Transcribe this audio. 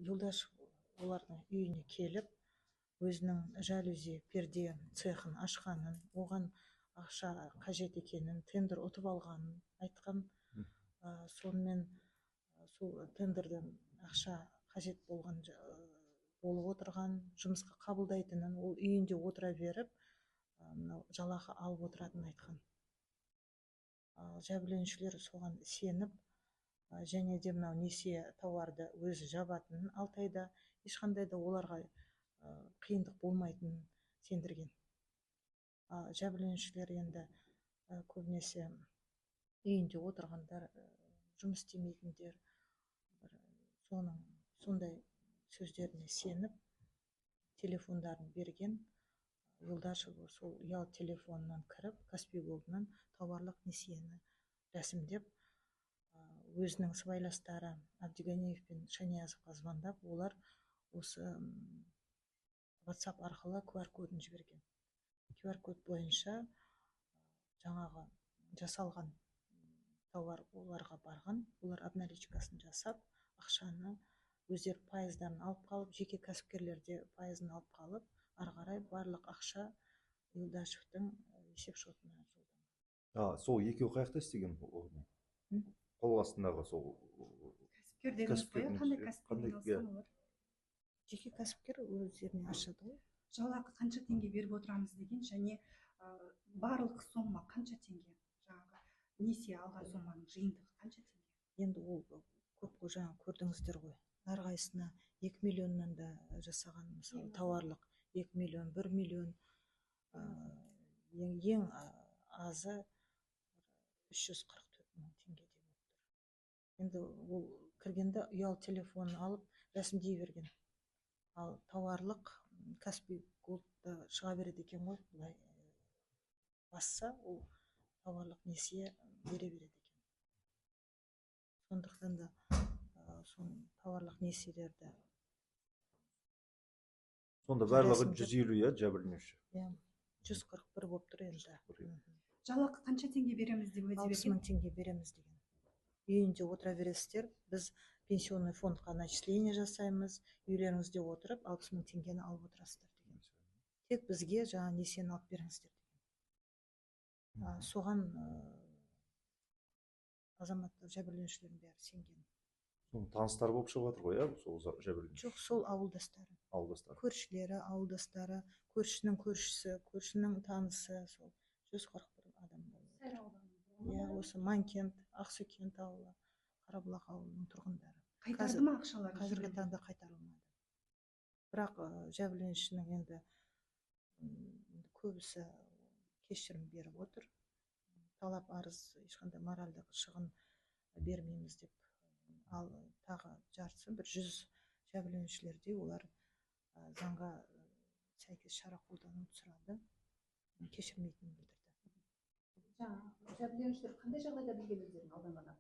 Юлдаш олардың үйіне келіп, өзінің жалюзи перде цехын ашқанын, оған ақша қажет екенін, тендер ұтып алғанын айтқан. Сонымен сол тендерден ақша қажет болып отырған, жұмысқа қабылдайтынын, ол үйінде отыра беріп, жалақы алып отыратынын айтқан. Жәбірленушілер соған сеніп, және де мынау несие тауарды өзі жабатынын, 6 айда ешқандай да оларға қиындық болмайтынын сендірген. Жәбірленушілер енді көбінесе үйінде отырғандар, жұмыс істемейтіндер, сондай сөздеріне сеніп, телефондарын берген. Юлдашев сол ұялы телефонынан кіріп, Каспий Голдынан тауарлық несиені рәсімдеп, өзінің сыбайластары Абдиганиев пен Шаниязовқа звондап, олар осы WhatsApp арқылы QR кодын жіберген. QR код бойынша жаңағы жасалған тауар оларға барған, олар обналичкасын жасап, ақшаны өздері пайыздарын алып қалып, жеке кәсіпкерлерде пайызын алып қалып, ары қарай барлық ақша Юлдашевтың есеп шотына жолданған. Сол екеуі қаяқта істеген? Қол астындағы сол кәсіпкер қандай кәсіпкер? Жеке кәсіпкер өздеріне ашады ғой. Жалақы қанша теңге беріп отырамыз деген, және барлық сомма қанша теңге? Жаңағы несие алған соманың жиынтығы қанша теңге? Енді ол көп қой, жаңа көрдіңіздер ғой. Әрқайсысына 2 миллионнан да жасаған, мысалы тауарлық 2 миллион, 1 миллион, ең азы 344 мың теңге деп отыр. Енді ол кіргенде ұялы телефонын алып рәсімдей берген. Ал тауарлық Каспий Голдта шыға береді екен ғой, былай басса, ол тауарлық несие бере береді екен. Сондықтан да тауарлық несиелерді. Сонда барлығы 150 жәбірленуші? 141 болып тұр енді. Жалақы қанша теңге береміз деп уәде берген? 60 мың теңге береміз деген. Үйінде отыра бересіздер, біз пенсионный фондқа начисление жасаймыз, үйлеріңізде отырып 60 мың теңгені алып отырасыздар деген. Тек бізге жаңа несиені алып беріңіздер деген. Соған азаматтар, жәбірленушілердің бәрі сенген. Таныстар болып шығып жатыр ғой, сол жәбірленуші? Жоқ, сол ауылдастары. Көршілері, ауылдастары, көршінің көршісі, көршінің танысы, сол 141 адам болды. Осы Манкент, Ақсүйкент ауылы, Қарабұлақ ауылының тұрғындары. Қайтарды ма ақшаларын? Қазіргі таңда қайтарылмады. Бірақ жәбірленушінің енді көбісі кешірім беріп отыр. Талап арыз, ешқандай моральдық шығын бермейміз деп. Ал тағы жартысы, 100 жәбірленушілерде олар заңға сәйкес шара қолдануды сұрады, кешірмейтінін білдірді. Жәбірленушілер қандай жағдайда білген өздерінің алданғанын?